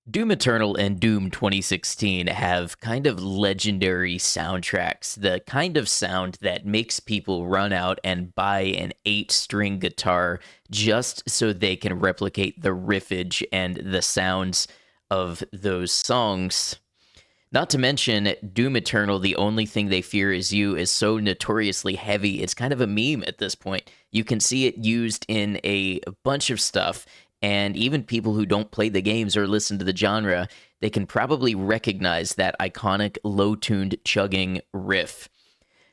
Doom Eternal and Doom 2016 have kind of legendary soundtracks, the kind of sound that makes people run out and buy an 8-string guitar just so they can replicate the riffage and the sounds of those songs. Not to mention, Doom Eternal, The Only Thing They Fear Is You, is so notoriously heavy, it's kind of a meme at this point. You can see it used in a bunch of stuff, and even people who don't play the games or listen to the genre, they can probably recognize that iconic low-tuned chugging riff.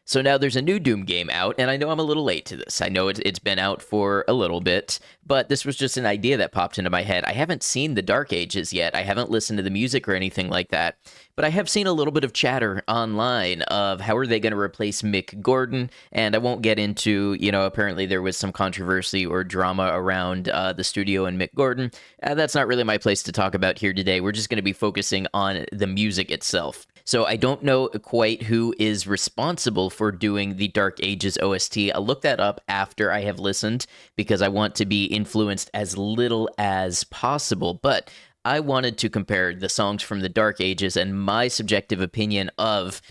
So now there's a new Doom game out, and I know I'm a little late to this. I know it's been out for a little bit, but this was just an idea that popped into my head. I haven't seen the Dark Ages yet. I haven't listened to the music or anything like that, but I have seen a little bit of chatter online of how are they going to replace Mick Gordon, and I won't get into, apparently there was some controversy or drama around the studio and Mick Gordon. That's not really my place to talk about here today. We're just going to be focusing on the music itself. So I don't know quite who is responsible for doing the Dark Ages OST. I'll look that up after I have listened because I want to be influenced as little as possible. But I wanted to compare the songs from the Dark Ages and my subjective opinion of,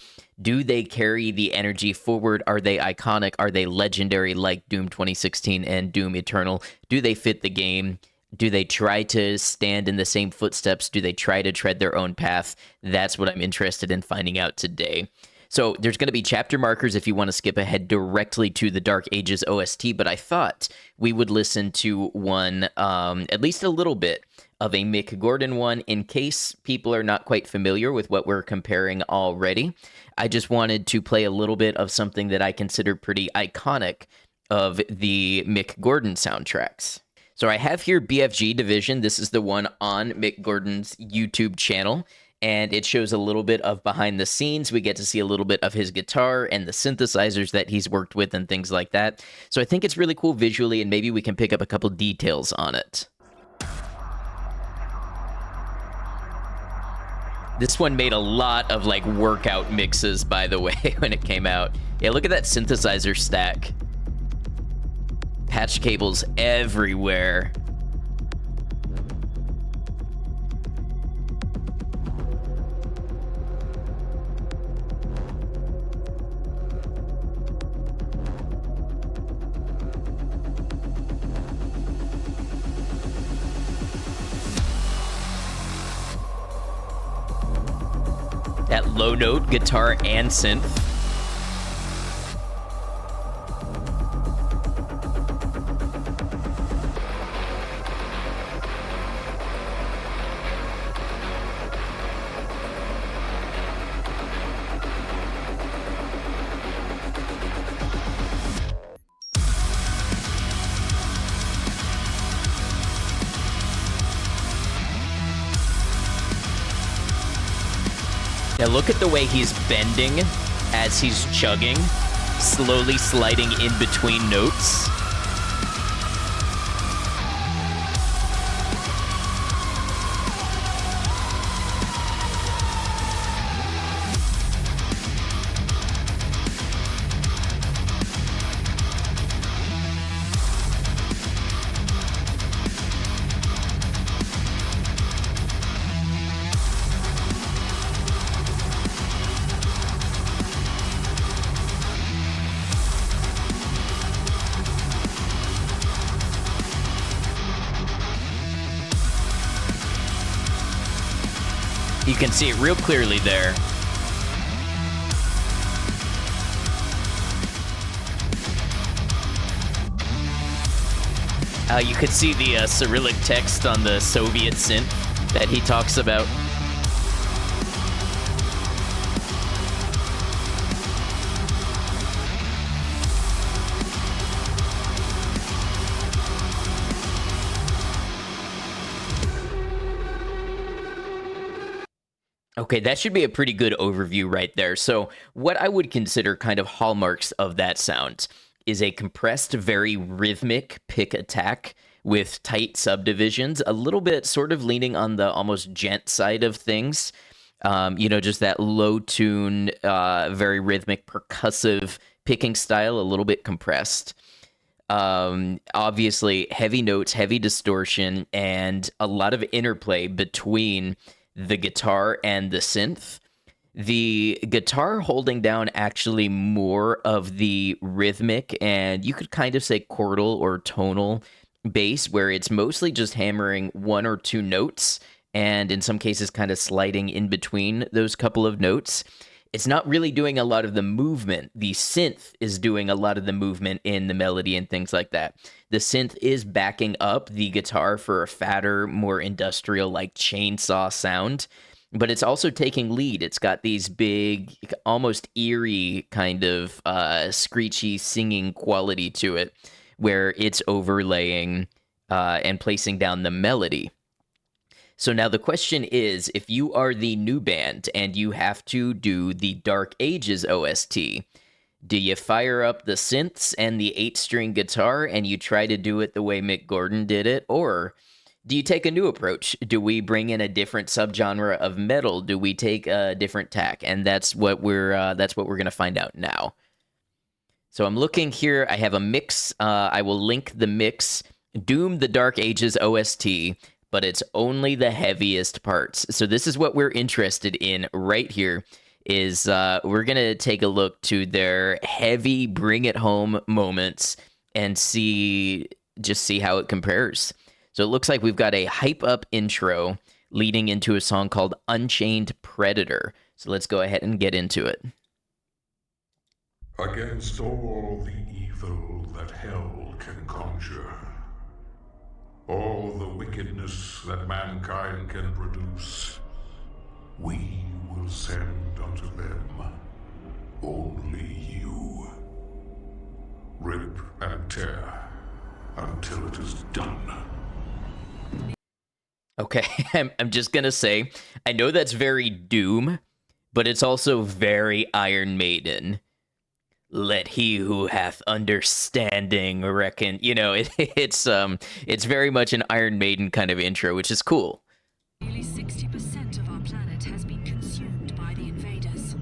do they carry the energy forward? Are they iconic? Are they legendary like Doom 2016 and Doom Eternal? Do they fit the game? Do they try to stand in the same footsteps? Do they try to tread their own path? That's what I'm interested in finding out today. So there's going to be chapter markers if you want to skip ahead directly to the Dark Ages OST, but I thought we would listen to one, at least a little bit, of a Mick Gordon one in case people are not quite familiar with what we're comparing already. I just wanted to play a little bit of something that I consider pretty iconic of the Mick Gordon soundtracks. So I have here BFG Division. This is the one on Mick Gordon's YouTube channel, and it shows a little bit of behind the scenes. We get to see a little bit of his guitar and the synthesizers that he's worked with and things like that. So I think it's really cool visually, and maybe we can pick up a couple details on it. This one made a lot of workout mixes, by the way, when it came out. Yeah, look at that synthesizer stack. Patch cables everywhere. That low note guitar and synth. Now look at the way he's bending as he's chugging, slowly sliding in between notes. You can see it real clearly there. You could see the Cyrillic text on the Soviet synth that he talks about. Okay, that should be a pretty good overview right there. So what I would consider kind of hallmarks of that sound is a compressed, very rhythmic pick attack with tight subdivisions, a little bit sort of leaning on the almost gent side of things. Just that low tune, very rhythmic, percussive picking style, a little bit compressed. Obviously, heavy notes, heavy distortion, and a lot of interplay between the guitar and the synth. The guitar holding down actually more of the rhythmic and you could kind of say chordal or tonal bass, where it's mostly just hammering one or two notes and in some cases kind of sliding in between those couple of notes. It's not really doing a lot of the movement. The synth is doing a lot of the movement in the melody and things like that. The synth is backing up the guitar for a fatter, more industrial, like chainsaw sound, but it's also taking lead. It's got these big, almost eerie kind of screechy singing quality to it, where it's overlaying and placing down the melody. So now the question is, if you are the new band and you have to do the Dark Ages OST, do you fire up the synths and the 8-string guitar and you try to do it the way Mick Gordon did it? Or do you take a new approach? Do we bring in a different subgenre of metal? Do we take a different tack? And that's what we're going to find out now. So I'm looking here. I have a mix. I will link the mix. Doom the Dark Ages OST, but it's only the heaviest parts. So this is what we're interested in right here. Is we're gonna take a look to their heavy bring it home moments and see how it compares. So it looks like we've got a hype up intro leading into a song called Unchained Predator. So let's go ahead and get into it. Against all the evil that hell can conjure, all the wickedness that mankind can produce, we will send unto them only you. Rip and tear until it is done. Okay, I'm just gonna say, I know that's very Doom, but it's also very Iron Maiden. Let he who hath understanding reckon. You know, it's very much an Iron Maiden kind of intro, which is cool. Nearly 60% of our planet has been consumed by the invaders.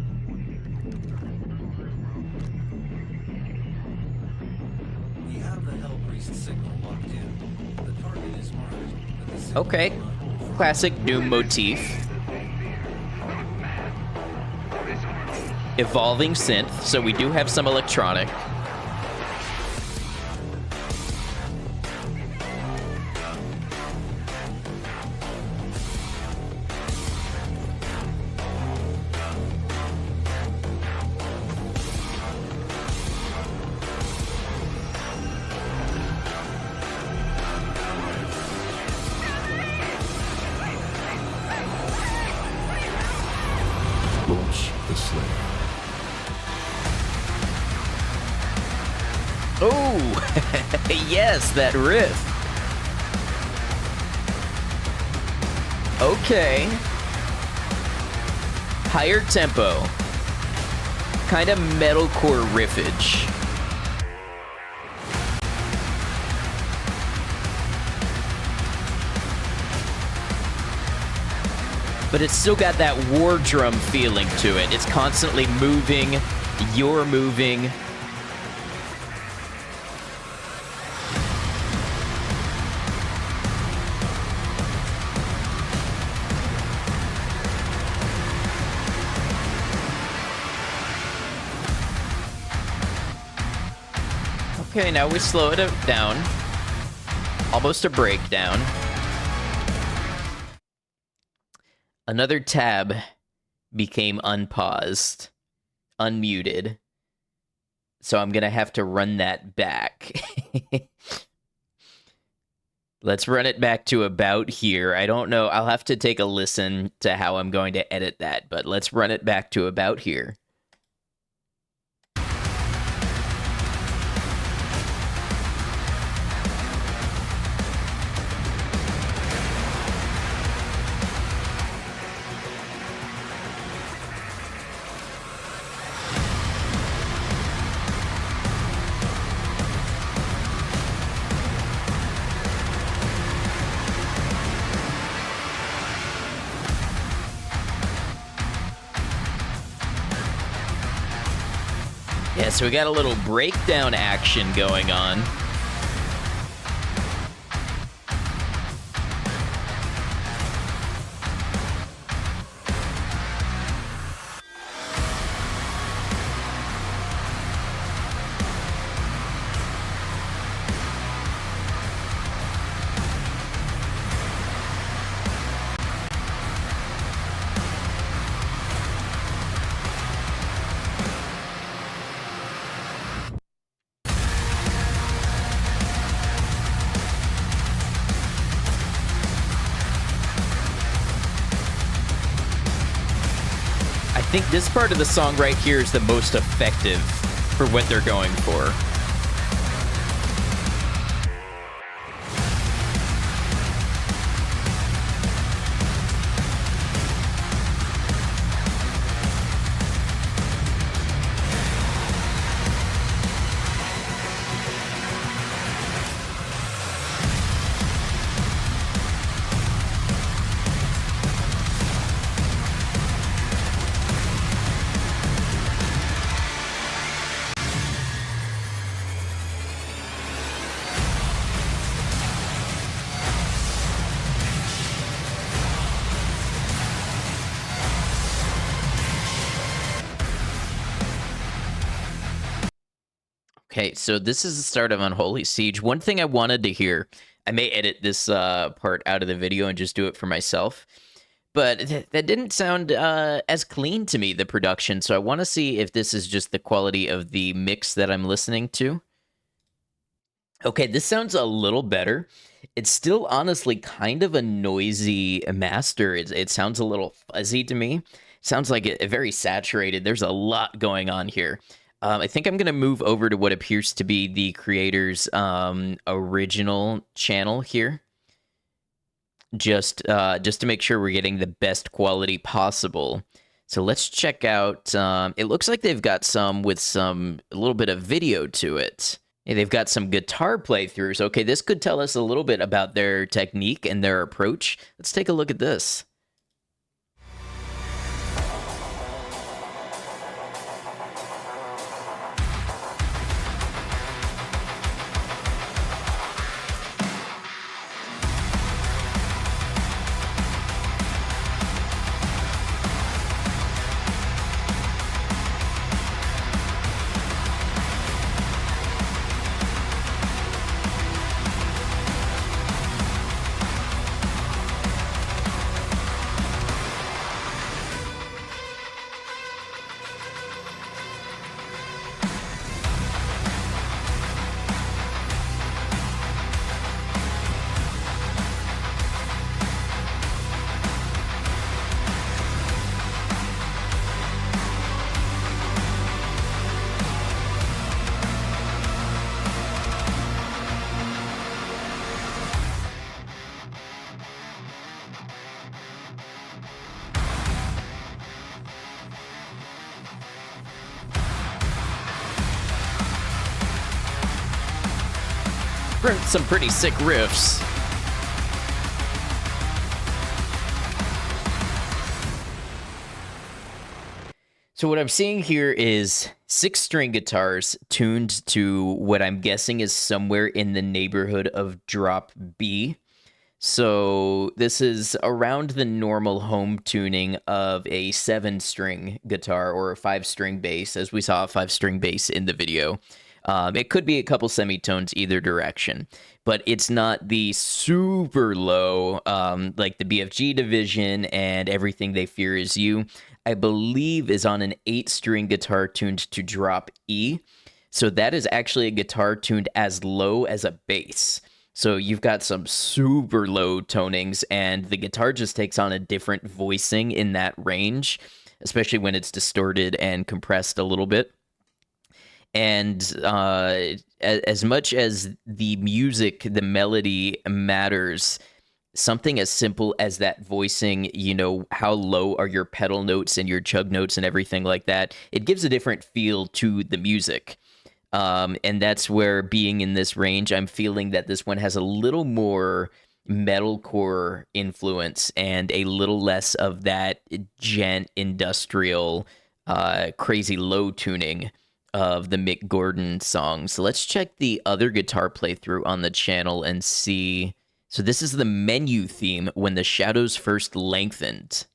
We have the Hellpriest signal locked in. The target is marked. Okay, classic Doom motif. Evolving synth, so we do have some electronic. Launch the Slayer. Oh, yes, that riff. Okay. Higher tempo. Kind of metalcore riffage. But it's still got that war drum feeling to it. It's constantly moving. You're moving. Okay, now we slow it down. Almost a breakdown. Another tab became unpaused, unmuted. So I'm going to have to run that back. Let's run it back to about here. I don't know. I'll have to take a listen to how I'm going to edit that, but let's run it back to about here. Yeah, so we got a little breakdown action going on. think this part of the song right here is the most effective for what they're going for. Okay, so this is the start of Unholy Siege. One thing I wanted to hear, I may edit this part out of the video and just do it for myself, but that didn't sound as clean to me, the production, so I want to see if this is just the quality of the mix that I'm listening to. Okay, this sounds a little better. It's still honestly kind of a noisy master. It sounds a little fuzzy to me. Sounds like it very saturated. There's a lot going on here. I think I'm going to move over to what appears to be the creator's original channel here. Just to make sure we're getting the best quality possible. So let's check out, it looks like they've got some with a little bit of video to it. Yeah, they've got some guitar playthroughs. Okay, this could tell us a little bit about their technique and their approach. Let's take a look at this. Some pretty sick riffs. So what I'm seeing here is 6-string guitars tuned to what I'm guessing is somewhere in the neighborhood of drop B. So this is around the normal home tuning of a 7-string guitar or a 5-string bass, as we saw a 5-string bass in the video. It could be a couple semitones either direction, but it's not the super low, like the BFG Division and Everything They Fear Is You, I believe is on an 8-string guitar tuned to drop E. So that is actually a guitar tuned as low as a bass. So you've got some super low tonings, and the guitar just takes on a different voicing in that range, especially when it's distorted and compressed a little bit. And as much as the music, the melody matters, something as simple as that voicing, you know, how low are your pedal notes and your chug notes and everything like that, it gives a different feel to the music. And that's where, being in this range, I'm feeling that this one has a little more metalcore influence and a little less of that gent industrial crazy low tuning of the Mick Gordon songs. So let's check the other guitar playthrough on the channel and see. So this is the menu theme, When the Shadows First Lengthened.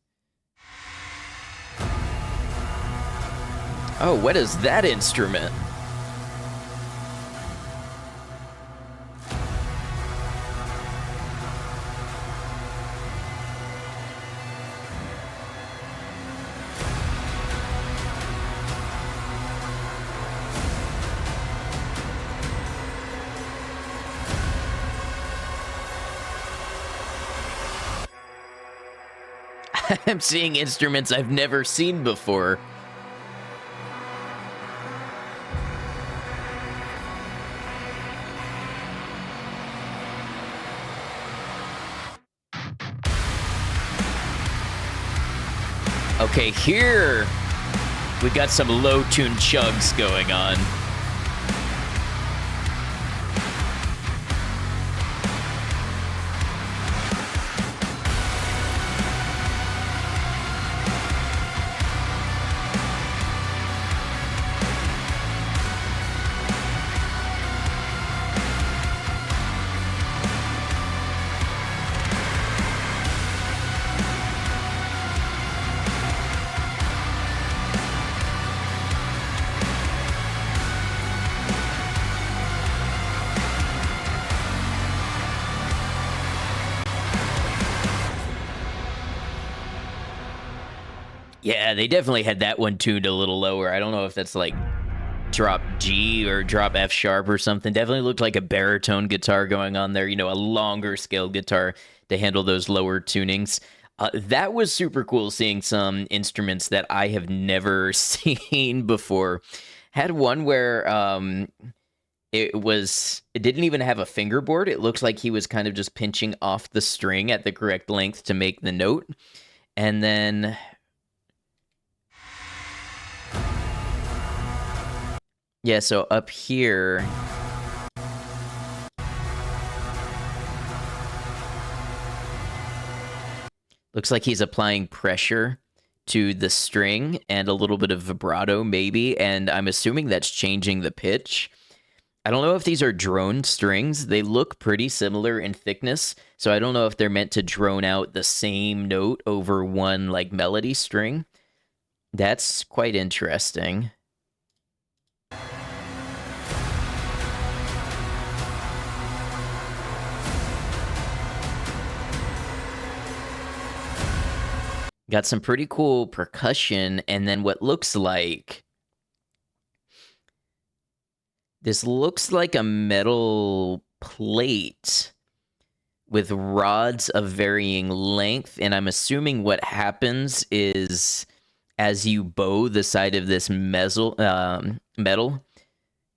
Oh, what is that instrument? I'm seeing instruments I've never seen before. Okay, here we got some low-tuned chugs going on. Yeah, they definitely had that one tuned a little lower. I don't know if that's like drop G or drop F sharp or something. Definitely looked like a baritone guitar going on there, you know, a longer scale guitar to handle those lower tunings. That was super cool seeing some instruments that I have never seen before. Had one where it didn't even have a fingerboard. It looks like he was kind of just pinching off the string at the correct length to make the note. And then yeah, so up here, looks like he's applying pressure to the string and a little bit of vibrato maybe, and I'm assuming that's changing the pitch. I don't know if these are droned strings. They look pretty similar in thickness, so I don't know if they're meant to drone out the same note over one like melody string. That's quite interesting. Got some pretty cool percussion, and then what looks like... This looks like a metal plate with rods of varying length, and I'm assuming what happens is as you bow the side of this metal,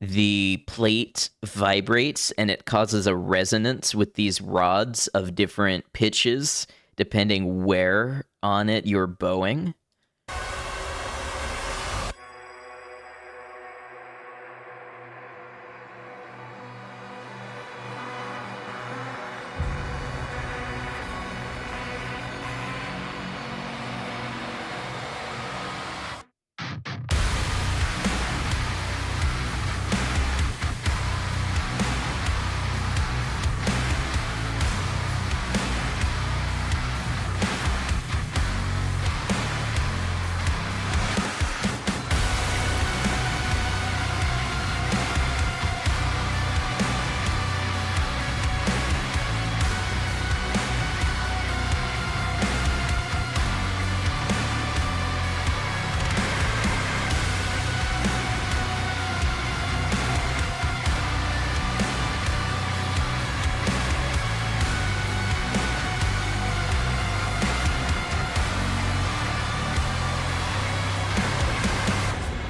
the plate vibrates, and it causes a resonance with these rods of different pitches, depending where on it you're bowing.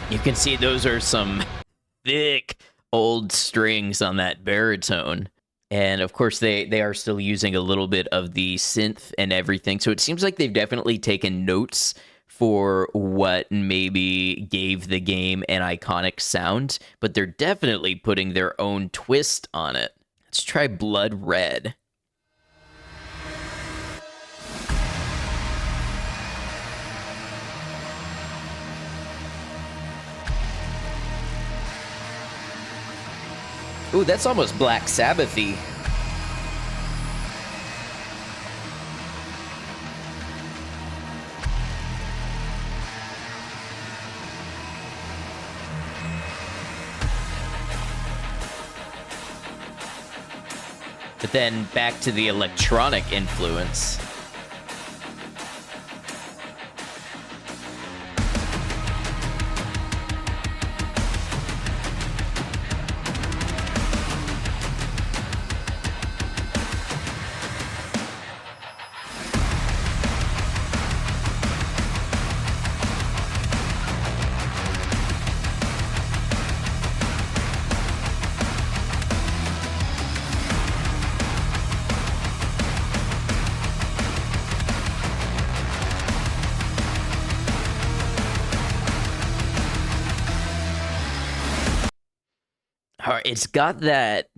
You can see those are some thick old strings on that baritone. And of course, they are still using a little bit of the synth and everything. So it seems like they've definitely taken notes for what maybe gave the game an iconic sound, but they're definitely putting their own twist on it. Let's try Blood Red. Ooh, that's almost Black Sabbath-y. But then back to the electronic influence. It's got that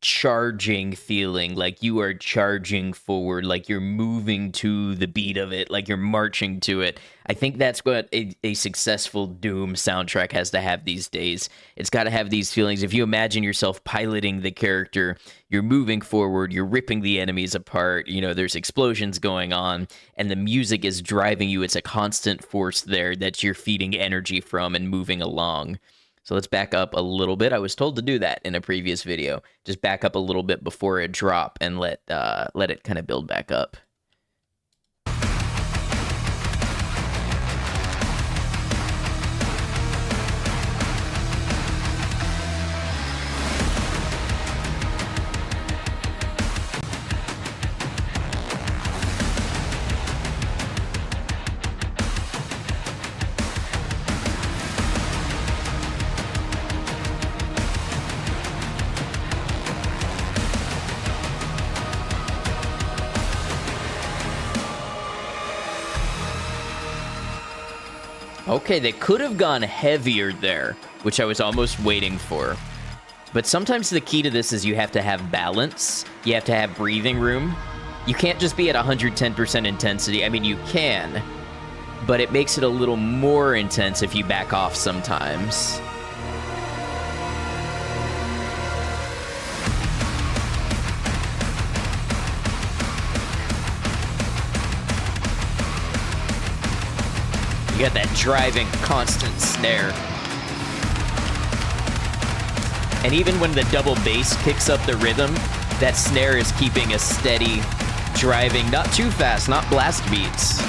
charging feeling, like you are charging forward, like you're moving to the beat of it, like you're marching to it. I think that's what a successful Doom soundtrack has to have these days. It's got to have these feelings. If you imagine yourself piloting the character, you're moving forward, you're ripping the enemies apart, there's explosions going on, and the music is driving you. It's a constant force there that you're feeding energy from and moving along. So let's back up a little bit. I was told to do that in a previous video. Just back up a little bit before a drop and let it kind of build back up. Okay, they could have gone heavier there, which I was almost waiting for. But sometimes the key to this is you have to have balance. You have to have breathing room. You can't just be at 110% intensity. I mean, you can, but it makes it a little more intense if you back off sometimes. You got that driving, constant snare. And even when the double bass kicks up the rhythm, that snare is keeping a steady driving, not too fast, not blast beats.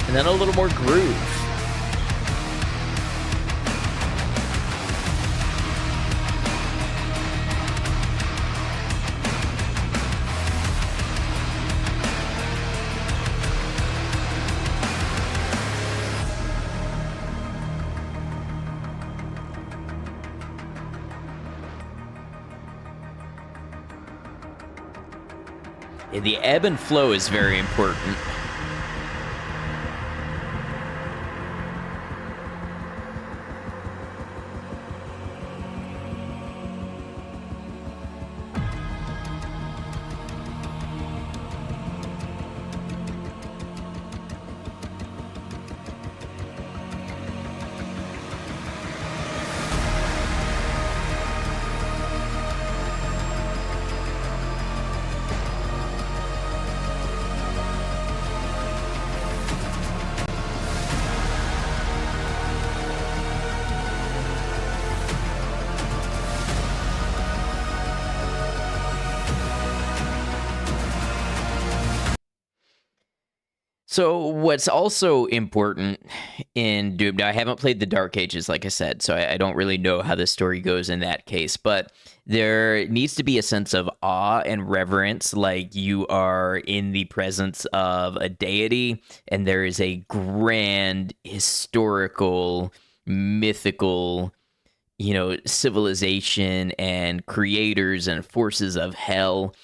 And then a little more groove. The ebb and flow is very important. So what's also important in Doom, now I haven't played the Dark Ages, like I said, so I don't really know how the story goes in that case, but there needs to be a sense of awe and reverence, like you are in the presence of a deity, and there is a grand, historical, mythical, civilization and creators and forces of hell.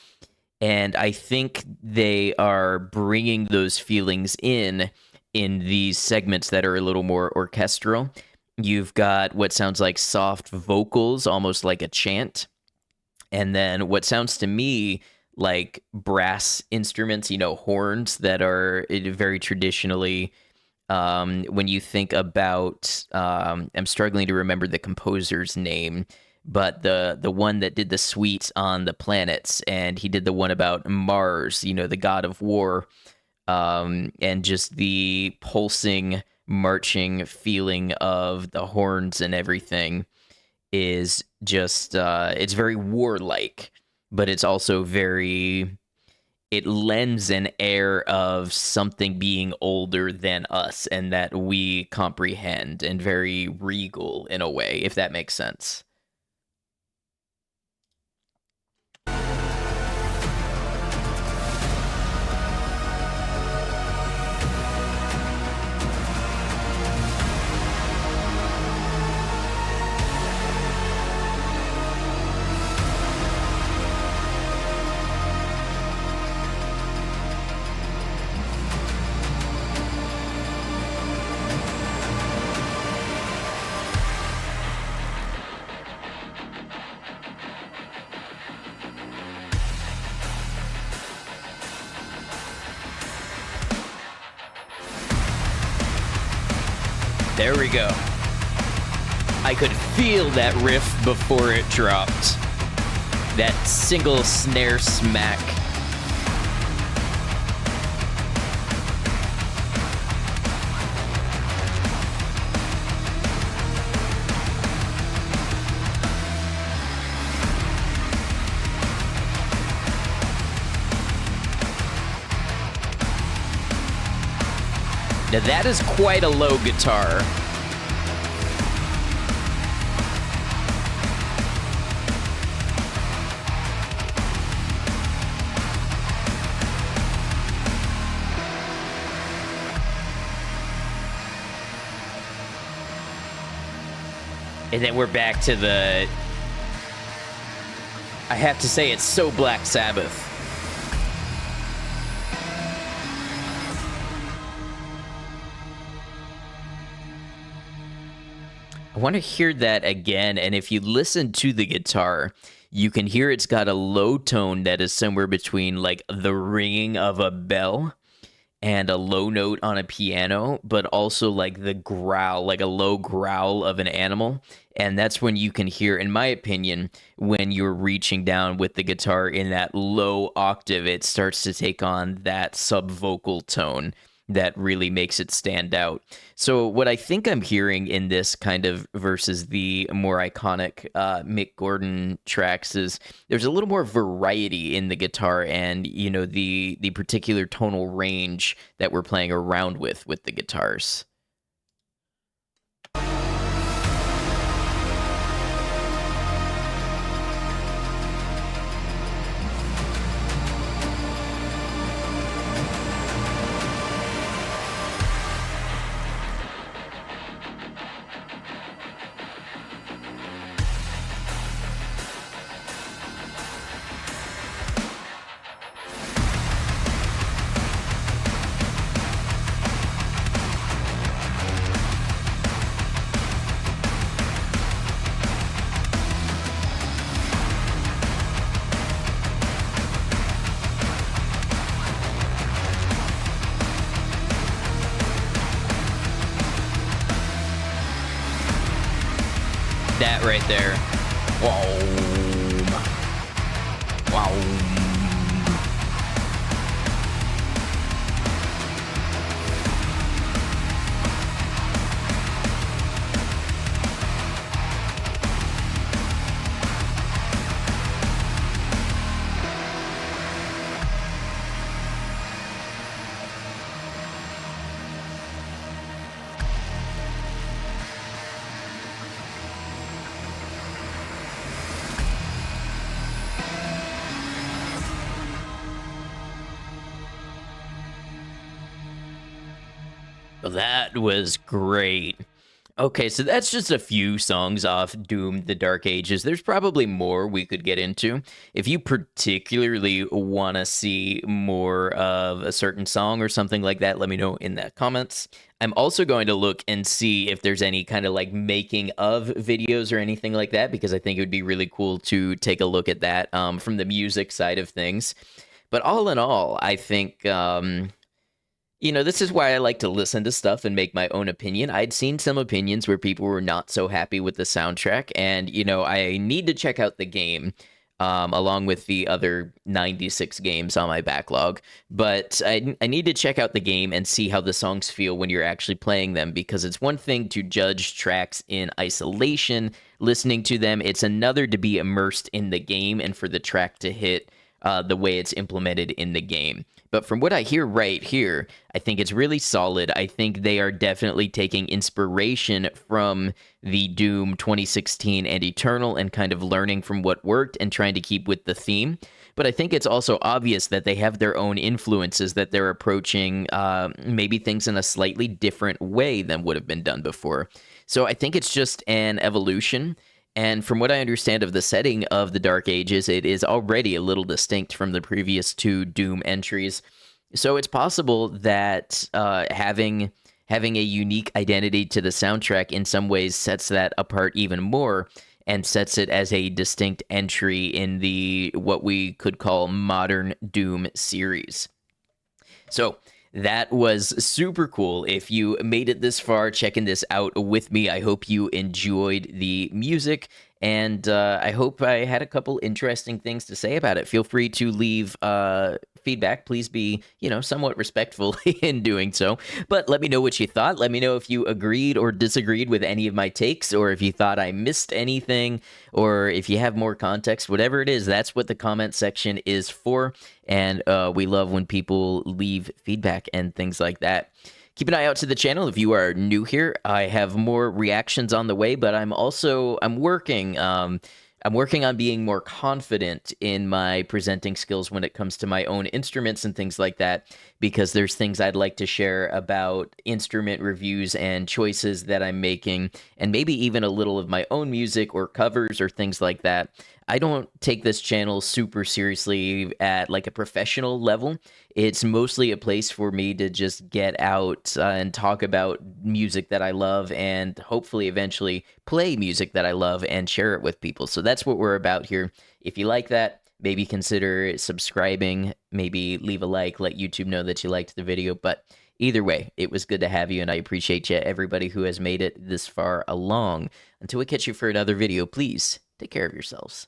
And I think they are bringing those feelings in these segments that are a little more orchestral. You've got what sounds like soft vocals, almost like a chant. And then what sounds to me like brass instruments, horns that are very traditionally, when you think about, I'm struggling to remember the composer's name, but the one that did the suite on the planets, and he did the one about Mars, the god of war, and just the pulsing, marching feeling of the horns and everything is just, it's very warlike, but it's also it lends an air of something being older than us and that we comprehend, and very regal in a way, if that makes sense. There we go. I could feel that riff before it dropped. That single snare smack. Now that is quite a low guitar. And then we're back to the... I have to say, it's so Black Sabbath. I want to hear that again, and if you listen to the guitar, you can hear it's got a low tone that is somewhere between like the ringing of a bell and a low note on a piano, but also like the growl, like a low growl of an animal. And that's when you can hear, in my opinion, when you're reaching down with the guitar in that low octave, it starts to take on that sub-vocal tone that really makes it stand out. So what I think I'm hearing in this kind of versus the more iconic Mick Gordon tracks is there's a little more variety in the guitar and, you know, the particular tonal range that we're playing around with the guitars. That right there. Whoa. Wow. Well, that was great. Okay, so that's just a few songs off Doom: The Dark Ages. There's probably more we could get into. If you particularly want to see more of a certain song or something like that, let me know in the comments. I'm also going to look and see if there's any kind of like making of videos or anything like that, because I think it would be really cool to take a look at that from the music side of things. But all in all, I think... you know, this is why I like to listen to stuff and make my own opinion. I'd seen some opinions where people were not so happy with the soundtrack, and, you know, I need to check out the game along with the other 96 games on my backlog. But I need to check out the game and see how the songs feel when you're actually playing them, because it's one thing to judge tracks in isolation, listening to them. It's another to be immersed in the game and for the track to hit the way it's implemented in the game. But from what I hear right here, I think it's really solid. I think they are definitely taking inspiration from the Doom 2016 and Eternal and kind of learning from what worked and trying to keep with the theme. But I think it's also obvious that they have their own influences, that they're approaching maybe things in a slightly different way than would have been done before. So I think it's just an evolution. And from what I understand of the setting of the Dark Ages, it is already a little distinct from the previous two Doom entries. So it's possible that having a unique identity to the soundtrack in some ways sets that apart even more and sets it as a distinct entry in the what we could call modern Doom series. So That was super cool. If you made it this far checking this out with me, I hope you enjoyed the music, and I hope I had a couple interesting things to say about it. Feel free to leave feedback. Please be, somewhat respectful in doing so. But let me know what you thought. Let me know if you agreed or disagreed with any of my takes, or if you thought I missed anything, or if you have more context, whatever it is, that's what the comment section is for. And we love when people leave feedback and things like that. Keep an eye out to the channel if you are new here. I have more reactions on the way, but I'm working. I'm working on being more confident in my presenting skills when it comes to my own instruments and things like that, because there's things I'd like to share about instrument reviews and choices that I'm making, and maybe even a little of my own music or covers or things like that. I don't take this channel super seriously at like a professional level. It's mostly a place for me to just get out and talk about music that I love, and hopefully eventually play music that I love and share it with people. So that's what we're about here. If you like that, maybe consider subscribing, maybe leave a like, let YouTube know that you liked the video. But either way, it was good to have you, and I appreciate you, everybody who has made it this far along. Until we catch you for another video, please take care of yourselves.